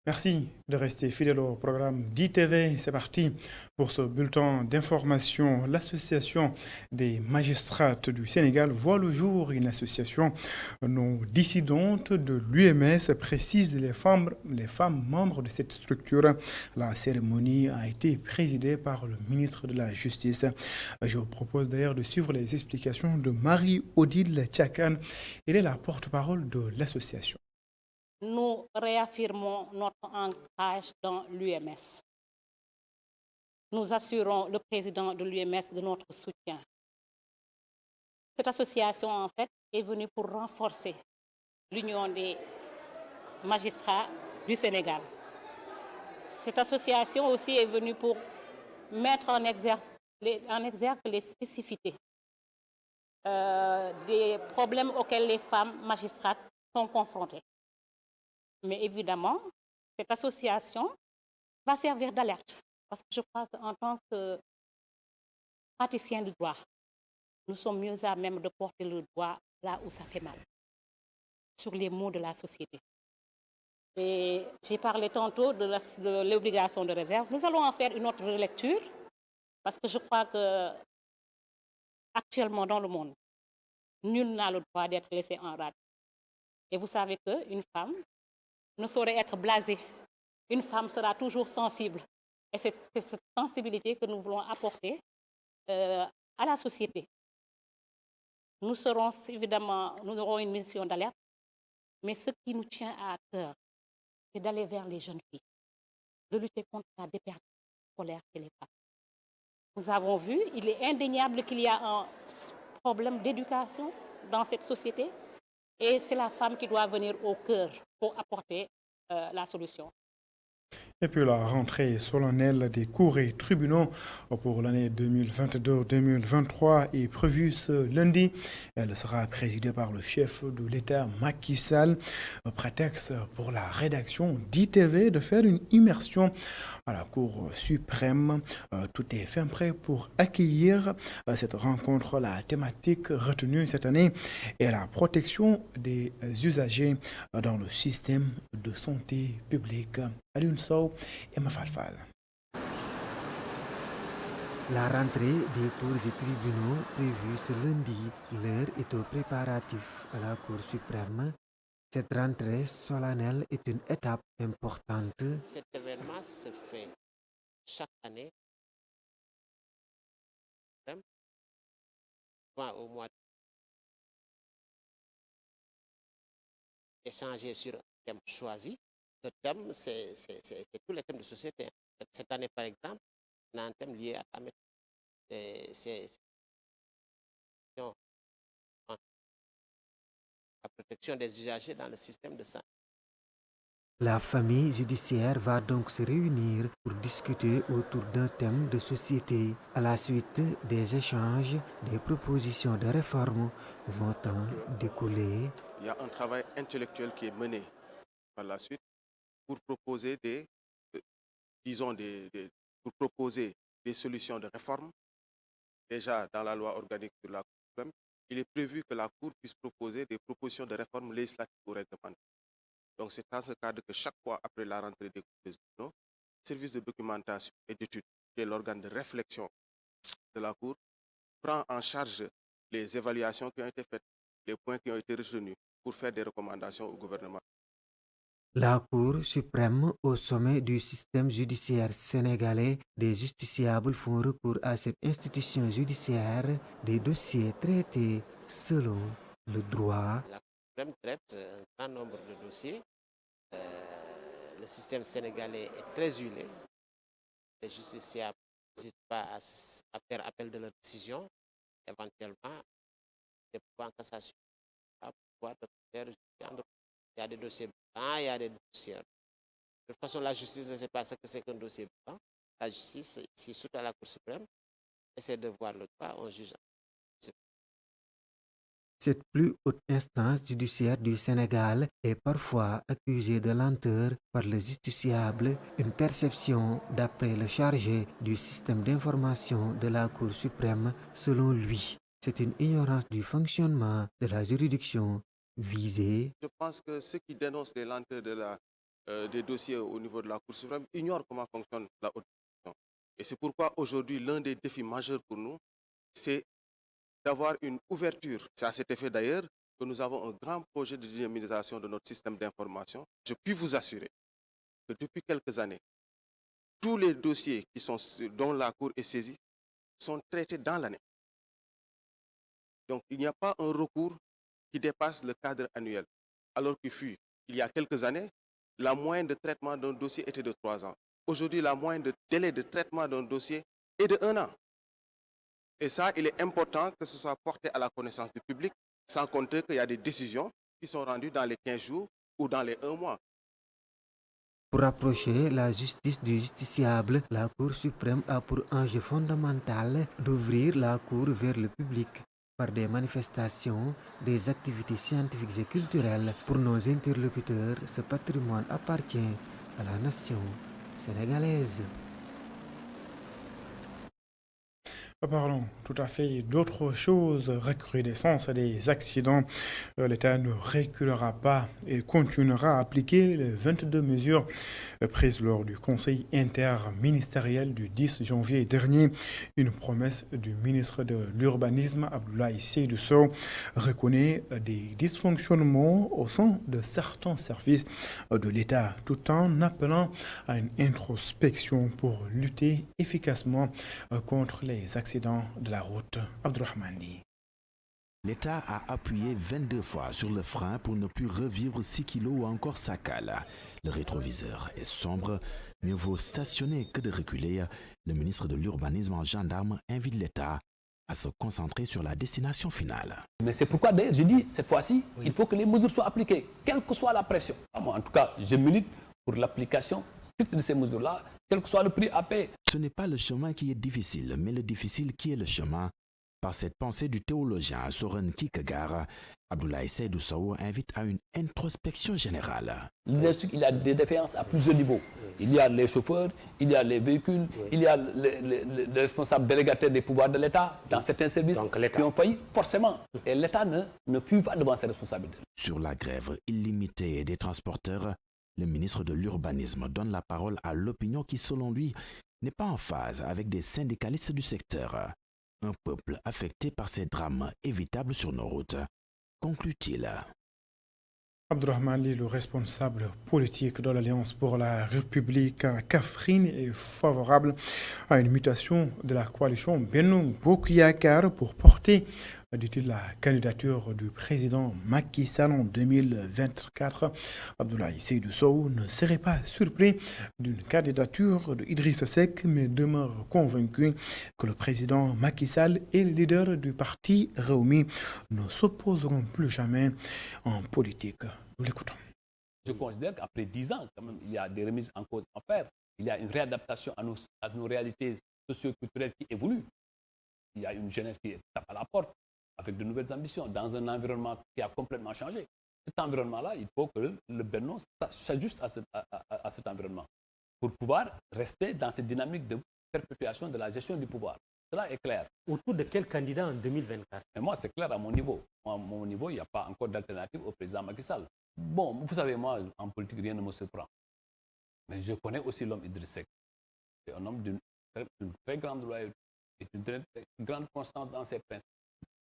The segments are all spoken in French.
Merci de rester fidèle au programme d'ITV. C'est parti pour ce bulletin d'information. L'Association des magistrates du Sénégal voit le jour. Une association non dissidente de l'UMS précise les femmes membres de cette structure. La cérémonie a été présidée par le ministre de la Justice. Je vous propose d'ailleurs de suivre les explications de Marie-Odile Tchakan. Elle est la porte-parole de l'association. Nous réaffirmons notre ancrage dans l'UMS. Nous assurons le président de l'UMS de notre soutien. Cette association, en fait, est venue pour renforcer l'union des magistrats du Sénégal. Cette association aussi est venue pour mettre en exergue les spécificités des problèmes auxquels les femmes magistrates sont confrontées. Mais évidemment, cette association va servir d'alerte parce que je crois qu'en tant que praticien du droit, nous sommes mieux à même de porter le doigt là où ça fait mal, sur les maux de la société. Et j'ai parlé tantôt de l'obligation de réserve. Nous allons en faire une autre relecture parce que je crois que actuellement dans le monde, nul n'a le droit d'être laissé en rade. Et vous savez qu'une femme ne saurait être blasée. Une femme sera toujours sensible. Et c'est cette sensibilité que nous voulons apporter à la société. Nous aurons une mission d'alerte, mais ce qui nous tient à cœur, c'est d'aller vers les jeunes filles, de lutter contre la déperdition scolaire chez les femmes. Nous avons vu, il est indéniable qu'il y a un problème d'éducation dans cette société et c'est la femme qui doit venir au cœur pour apporter la solution. Et puis la rentrée solennelle des cours et tribunaux pour l'année 2022-2023 est prévue ce lundi. Elle sera présidée par le chef de l'État Macky Sall. Prétexte pour la rédaction d'ITV de faire une immersion à la Cour suprême. Tout est fin prêt pour accueillir cette rencontre. La thématique retenue cette année est la protection des usagers dans le système de santé publique. Alioune Sow et Mafal Fall. La rentrée des cours et tribunaux prévue ce lundi, l'heure est aux préparatifs à la Cour suprême. Cette rentrée solennelle est une étape importante. Cet événement se fait chaque année, au mois d'échanger sur un thème choisi. Le thème, c'est tous les thèmes de société. Cette année, par exemple, on a un thème lié à la médecine. C'est la protection des usagers dans le système de santé. La famille judiciaire va donc se réunir pour discuter autour d'un thème de société. À la suite des échanges, des propositions de réforme vont en découler. Il y a un travail intellectuel qui est mené par la suite pour proposer pour proposer des solutions de réforme. Déjà dans la loi organique de la Cour suprême, il est prévu que la Cour puisse proposer des propositions de réforme législatives ou réglementaires. Donc c'est dans ce cadre que chaque fois après la rentrée des cours le service de documentation et d'études, qui est l'organe de réflexion de la Cour, prend en charge les évaluations qui ont été faites, les points qui ont été retenus pour faire des recommandations au gouvernement. La Cour suprême, au sommet du système judiciaire sénégalais, des justiciables font recours à cette institution judiciaire des dossiers traités selon le droit. La Cour suprême traite un grand nombre de dossiers. Le système sénégalais est très huilé. Les justiciables n'hésitent pas à faire appel de leur décision, éventuellement des points en cassation. Il y a des dossiers blancs, il y a des dossiers. De toute façon, la justice ne sait pas ce que c'est qu'un dossier blanc. La justice, c'est surtout à la Cour suprême, essaie de voir le droit, on juge. Cette plus haute instance judiciaire du Sénégal est parfois accusée de lenteur par le justiciable, une perception d'après le chargé du système d'information de la Cour suprême. Selon lui, c'est une ignorance du fonctionnement de la juridiction visée. Je pense que ceux qui dénoncent les lenteurs de la des dossiers au niveau de la Cour suprême ignorent comment fonctionne la haute juridiction. Et c'est pourquoi aujourd'hui, l'un des défis majeurs pour nous, c'est d'avoir une ouverture. C'est à cet effet d'ailleurs que nous avons un grand projet de dynamisation de notre système d'information. Je puis vous assurer que depuis quelques années, tous les dossiers dont la Cour est saisie sont traités dans l'année. Donc, il n'y a pas un recours qui dépasse le cadre annuel. Alors qu'il il y a quelques années, la moyenne de traitement d'un dossier était de 3 ans. Aujourd'hui, la moyenne de délai de traitement d'un dossier est de 1 an. Et ça, il est important que ce soit porté à la connaissance du public, sans compter qu'il y a des décisions qui sont rendues dans les 15 jours ou dans les 1 mois. Pour rapprocher la justice du justiciable, la Cour suprême a pour enjeu fondamental d'ouvrir la Cour vers le public par des manifestations, des activités scientifiques et culturelles. Pour nos interlocuteurs, ce patrimoine appartient à la nation sénégalaise. Parlons tout à fait d'autre chose, recrudescence des accidents. L'État ne reculera pas et continuera à appliquer les 22 mesures prises lors du Conseil interministériel du 10 janvier dernier. Une promesse du ministre de l'Urbanisme, Abdoulaye Seydou Sow, reconnaît des dysfonctionnements au sein de certains services de l'État, tout en appelant à une introspection pour lutter efficacement contre les accidents de la route. Abdourahmani. L'État a appuyé 22 fois sur le frein pour ne plus revivre 6 kilos ou encore sa cale. Le rétroviseur est sombre, mieux vaut stationner que de reculer. Le ministre de l'Urbanisme en gendarme invite l'État à se concentrer sur la destination finale. Mais c'est pourquoi d'ailleurs je dis, cette fois-ci, il faut que les mesures soient appliquées, quelle que soit la pression. Moi, en tout cas, je milite pour l'application stricte de ces mesures-là, quel que soit le prix à payer. Ce n'est pas le chemin qui est difficile, mais le difficile qui est le chemin. Par cette pensée du théologien Soren Kierkegaard, Abdoulaye Seydou Sow invite à une introspection générale. Il y a des défaillances à plusieurs niveaux. Il y a les chauffeurs, il y a les véhicules, il y a les responsables délégataires des pouvoirs de l'État dans certains services qui ont failli, forcément. Et l'État ne fuit pas devant ses responsabilités. Sur la grève illimitée des transporteurs, le ministre de l'Urbanisme donne la parole à l'opinion qui, selon lui, n'est pas en phase avec des syndicalistes du secteur. Un peuple affecté par ces drames évitables sur nos routes, conclut-il. Abdourahmane, le responsable politique de l'Alliance pour la République à Kaffrine, est favorable à une mutation de la coalition Benno Bokk Yakaar pour porter, dit-il, la candidature du président Macky Sall en 2024. Abdoulaye Seydou Sow ne serait pas surpris d'une candidature d'Idrissa Seck, mais demeure convaincu que le président Macky Sall et le leader du parti Rewmi ne s'opposeront plus jamais en politique. Nous l'écoutons. Je considère qu'après 10 ans, quand même, il y a des remises en cause à faire. Il y a une réadaptation à nos réalités socio-culturelles qui évoluent. Il y a une jeunesse qui tape à la porte avec de nouvelles ambitions dans un environnement qui a complètement changé. Cet environnement-là, il faut que le Benno s'ajuste à cet environnement pour pouvoir rester dans cette dynamique de perpétuation de la gestion du pouvoir. Cela est clair. Autour de quel candidat en 2024? Et moi, c'est clair à mon niveau. Moi, à mon niveau, il n'y a pas encore d'alternative au président Macky Sall. Bon, vous savez, moi, en politique, rien ne me surprend. Mais je connais aussi l'homme Idriss Seck. C'est un homme d'une très grande loyauté et d'une très grande constance dans ses principes.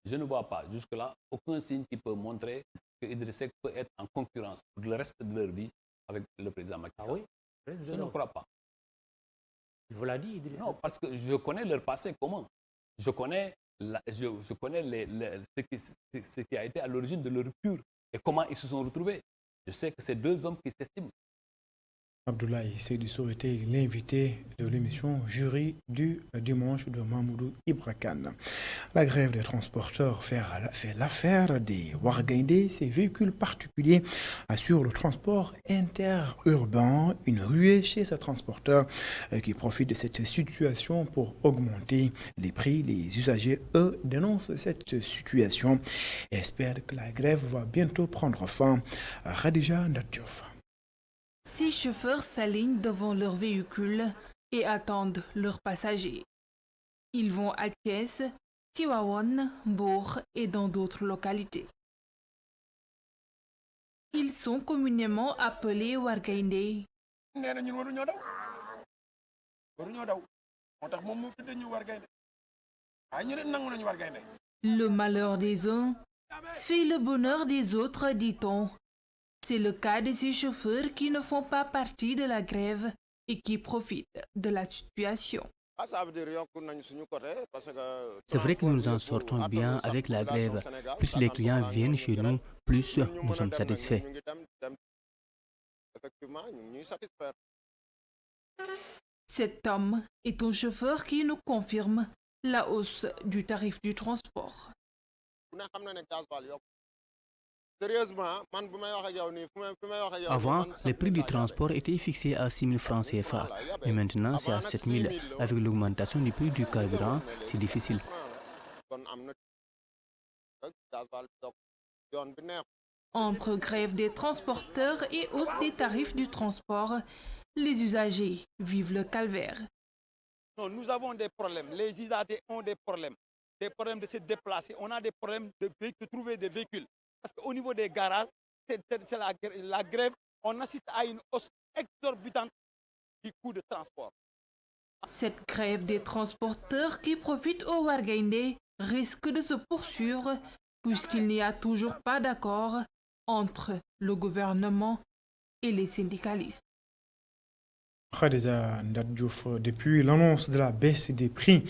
Je ne vois pas, jusque-là, aucun signe qui peut montrer que Idriss Seck peut être en concurrence pour le reste de leur vie avec le président Macky Sall. Ah oui? Je ne crois pas. Il vous l'a dit, Idriss Seck? Non, parce que je connais leur passé commun. Je connais, ce qui a été à l'origine de leur rupture et comment ils se sont retrouvés. Je sais que c'est deux hommes qui s'estiment. Abdoulaye Seydou Sow était l'invité de l'émission Jury du dimanche de Mamoudou Ibra Kane. La grève des transporteurs fait l'affaire des Wargaindé. Ces véhicules particuliers assurent le transport interurbain. Une ruée chez ces transporteurs qui profitent de cette situation pour augmenter les prix. Les usagers, eux, dénoncent cette situation et espèrent que la grève va bientôt prendre fin. Khadija Ndadiouf. 6 chauffeurs s'alignent devant leur véhicule et attendent leurs passagers. Ils vont à Thiès, Tivaouane, Mbour et dans d'autres localités. Ils sont communément appelés Wargaindé. Le malheur des uns fait le bonheur des autres, dit-on. C'est le cas de ces chauffeurs qui ne font pas partie de la grève et qui profitent de la situation. C'est vrai que nous nous en sortons bien avec la grève. Plus les clients viennent chez nous, plus nous sommes satisfaits. Cet homme est un chauffeur qui nous confirme la hausse du tarif du transport. Avant, le prix du transport était fixé à 6 000 francs CFA, mais maintenant c'est à 7 000. Avec l'augmentation du prix du carburant, c'est difficile. Entre grève des transporteurs et hausse des tarifs du transport, les usagers vivent le calvaire. Non, nous avons des problèmes. Les usagers ont des problèmes de se déplacer. On a des problèmes de trouver des véhicules. Parce qu'au niveau des garages, c'est la grève. On assiste à une hausse exorbitante du coût de transport. Cette grève des transporteurs qui profite au Wargaindé risque de se poursuivre puisqu'il n'y a toujours pas d'accord entre le gouvernement et les syndicalistes. Khadija Ndadjouf, depuis l'annonce de la baisse des prix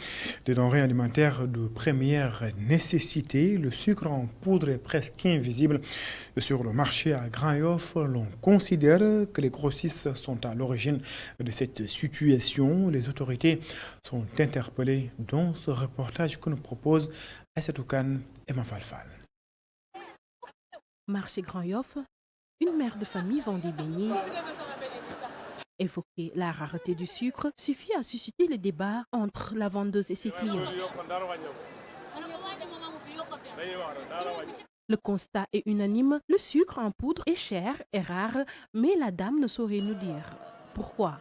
des denrées alimentaires de première nécessité, le sucre en poudre est presque invisible sur le marché à Grand Yoff. L'on considère que les grossistes sont à l'origine de cette situation. Les autorités sont interpellées dans ce reportage que nous propose Aïssatou Kane et Mafalfal. Marché Grand Yoff, une mère de famille vend des beignets. Évoquer la rareté du sucre suffit à susciter le débat entre la vendeuse et ses clients. Le constat est unanime, le sucre en poudre est cher et rare, mais la dame ne saurait nous dire pourquoi.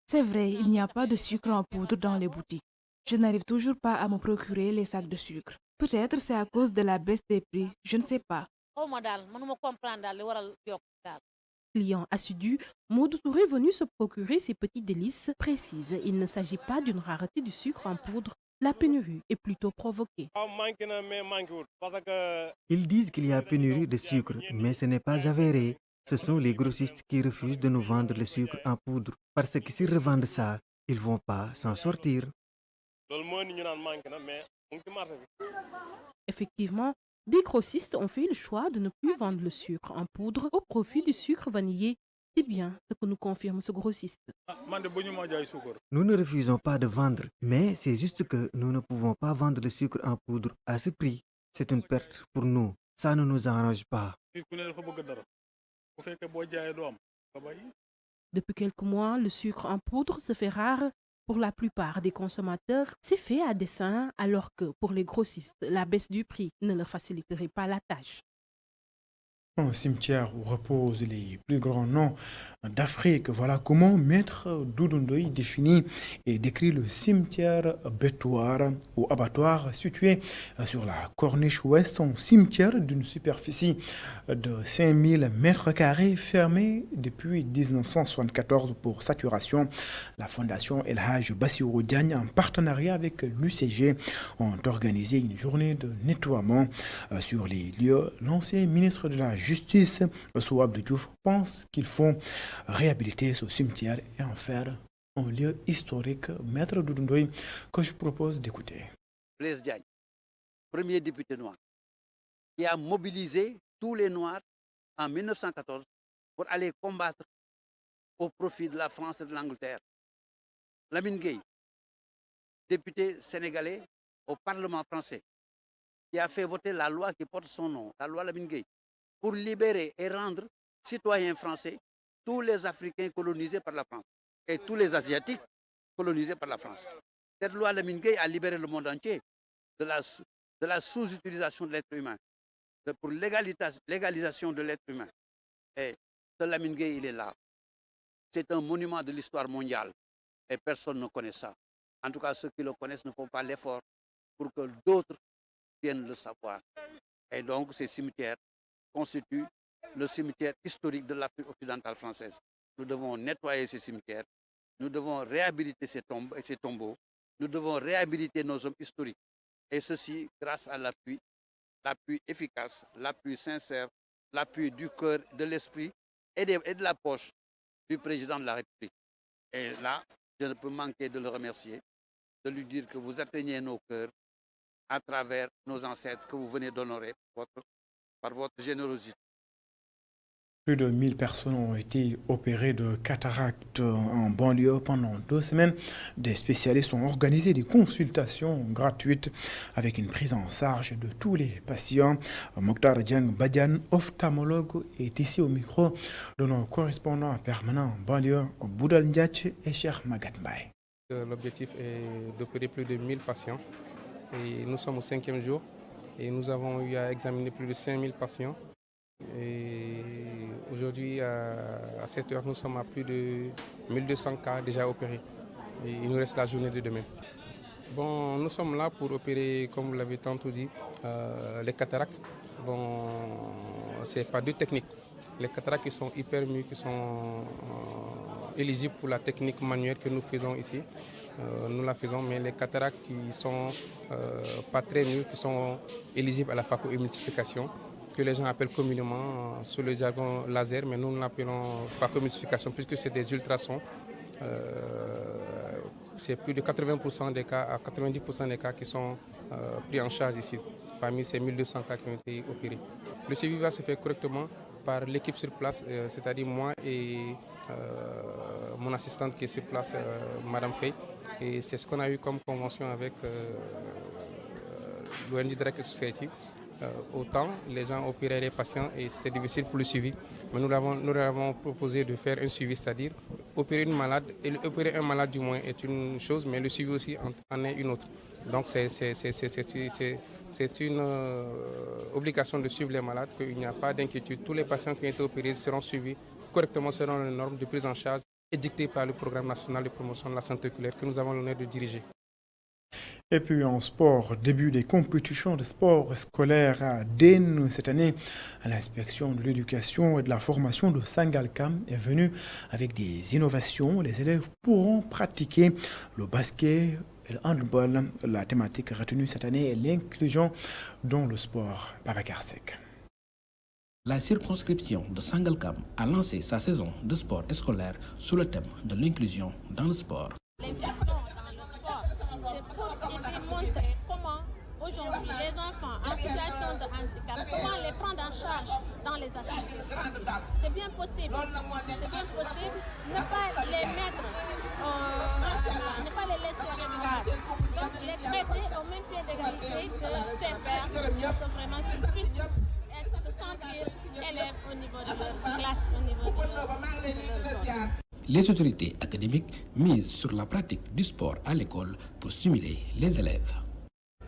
C'est vrai, il n'y a pas de sucre en poudre dans les boutiques. Je n'arrive toujours pas à me procurer les sacs de sucre. Peut-être c'est à cause de la baisse des prix, je ne sais pas. Client assidu, Maud Touré est venu se procurer ces petits délices précises. Il ne s'agit pas d'une rareté du sucre en poudre. La pénurie est plutôt provoquée. Ils disent qu'il y a pénurie de sucre, mais ce n'est pas avéré. Ce sont les grossistes qui refusent de nous vendre le sucre en poudre, parce que s'ils revendent ça, ils ne vont pas s'en sortir. Effectivement, des grossistes ont fait le choix de ne plus vendre le sucre en poudre au profit du sucre vanillé. C'est bien ce que nous confirme ce grossiste. Nous ne refusons pas de vendre, mais c'est juste que nous ne pouvons pas vendre le sucre en poudre à ce prix. C'est une perte pour nous. Ça ne nous arrange pas. Depuis quelques mois, le sucre en poudre se fait rare. Pour la plupart des consommateurs, c'est fait à dessein, alors que pour les grossistes, la baisse du prix ne leur faciliterait pas la tâche. Un cimetière où reposent les plus grands noms d'Afrique. Voilà comment Maître Doudou Ndoye définit et décrit le cimetière Bétoir ou abattoir situé sur la corniche ouest, un cimetière d'une superficie de 5000 mètres carrés fermé depuis 1974 pour saturation. La fondation El Hadj Bassirou Diagne, en partenariat avec l'UCG, ont organisé une journée de nettoiement sur les lieux. L'ancien ministre de la Justice, Souab Diouf, pense qu'il faut réhabiliter ce cimetière et en faire un lieu historique. Maître Doudou Ndoye, que je propose d'écouter. Blaise Diagne, premier député noir, qui a mobilisé tous les Noirs en 1914 pour aller combattre au profit de la France et de l'Angleterre. Lamine Gueye, député sénégalais au Parlement français, qui a fait voter la loi qui porte son nom, la loi Lamine Gueye, pour libérer et rendre citoyens français tous les Africains colonisés par la France et tous les Asiatiques colonisés par la France. Cette loi Lamine Gueye a libéré le monde entier de la sous-utilisation de l'être humain, pour l'égalisation de l'être humain. Et ce Lamine Gueye, il est là. C'est un monument de l'histoire mondiale et personne ne connaît ça. En tout cas, ceux qui le connaissent ne font pas l'effort pour que d'autres viennent le savoir. Et donc ces cimetières constituent le cimetière historique de l'Afrique occidentale française. Nous devons nettoyer ces cimetières, nous devons réhabiliter ces tombes et ces tombeaux, nous devons réhabiliter nos hommes historiques. Et ceci grâce à l'appui efficace, l'appui sincère, l'appui du cœur, de l'esprit et de la poche du président de la République. Et là, je ne peux manquer de le remercier, de lui dire que vous atteignez nos cœurs à travers nos ancêtres que vous venez d'honorer par votre générosité. Plus de 1000 personnes ont été opérées de cataracte en banlieue pendant 2 semaines. Des spécialistes ont organisé des consultations gratuites avec une prise en charge de tous les patients. Mokhtar Dieng Badian, ophtalmologue, est ici au micro de nos correspondants permanents en banlieue, Boudal Ndiache et Cheikh Magat Mbaye. L'objectif est d'opérer plus de 1000 patients. Et nous sommes au 5e jour et nous avons eu à examiner plus de 5000 patients. Et aujourd'hui, à 7 heures, nous sommes à plus de 1200 cas déjà opérés. Et il nous reste la journée de demain. Bon, nous sommes là pour opérer, comme vous l'avez tantôt dit, les cataractes. Bon, ce n'est pas deux techniques. Les cataractes qui sont hyper mûrs, qui sont éligibles pour la technique manuelle que nous faisons ici, nous la faisons, mais les cataractes qui ne sont pas très mûrs, qui sont éligibles à la phacoémulsification, que les gens appellent communément sur le jargon laser, mais nous l'appelons phacoémulsification puisque c'est des ultrasons. C'est plus de 80% des cas à 90% des cas qui sont pris en charge ici, parmi ces 1200 cas qui ont été opérés. Le suivi va se faire correctement par l'équipe sur place, c'est-à-dire moi et mon assistante qui est sur place, Madame Faye. Et c'est ce qu'on a eu comme convention avec l'ONG Direct Society. Autant les gens opéraient les patients et c'était difficile pour le suivi. Mais nous leur avons proposé de faire un suivi, c'est-à-dire opérer une malade. Et opérer un malade du moins est une chose, mais le suivi aussi en est une autre. Donc c'est une obligation de suivre les malades, qu'il n'y a pas d'inquiétude. Tous les patients qui ont été opérés seront suivis correctement selon les normes de prise en charge édictées par le Programme national de promotion de la santé oculaire que nous avons l'honneur de diriger. Et puis en sport, début des compétitions de sport scolaire à Den cette année. L'inspection de l'éducation et de la formation de Sangalkam est venue avec des innovations. Les élèves pourront pratiquer le basket et le handball. La thématique retenue cette année est l'inclusion dans le sport. Babacar Sek. La circonscription de Sangalkam a lancé sa saison de sport scolaire sous le thème de l'inclusion dans le sport. C'est pour montrer comment aujourd'hui les enfants en situation de handicap, comment les prendre en charge dans les activités sportives. C'est bien possible. C'est bien possible. Ne pas les mettre, ne pas les laisser voir. Donc les traiter au même pied d'égalité que ces pères pour vraiment qu'ils puissent se sentir élèves au niveau de leur classe, au niveau de leur zone. Les autorités académiques misent sur la pratique du sport à l'école pour stimuler les élèves.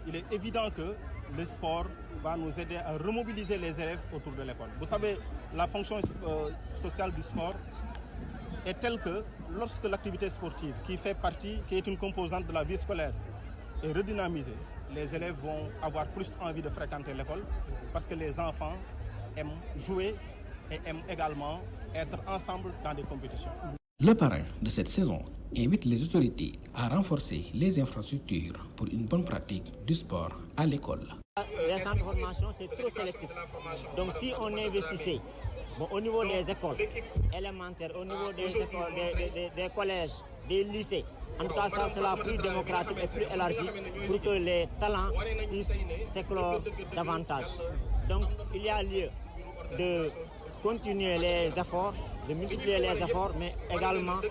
Il est évident que le sport va nous aider à remobiliser les élèves autour de l'école. Vous savez, la fonction sociale du sport est telle que lorsque l'activité sportive, qui est une composante de la vie scolaire, est redynamisée, les élèves vont avoir plus envie de fréquenter l'école parce que les enfants aiment jouer et aiment également être ensemble dans des compétitions. Le parrain de cette saison invite les autorités à renforcer les infrastructures pour une bonne pratique du sport à l'école. Les centres de formation, c'est trop sélectif. Donc si on investissait au niveau des écoles élémentaires, au niveau des écoles, des collèges, des lycées, en tout cas ça sera plus démocratique et plus élargi pour que les talents puissent s'éclore davantage. Donc il y a lieu de continuer les efforts, de multiplier les efforts, mais également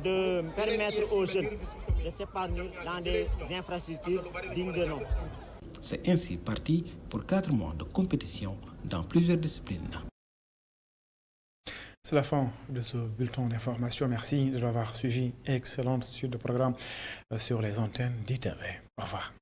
de permettre aux jeunes de s'épanouir dans des infrastructures dignes de nom. C'est ainsi parti pour 4 mois de compétition dans plusieurs disciplines. C'est la fin de ce bulletin d'information. Merci de l'avoir suivi. Excellente suite de programme sur les antennes d'ITV. Au revoir.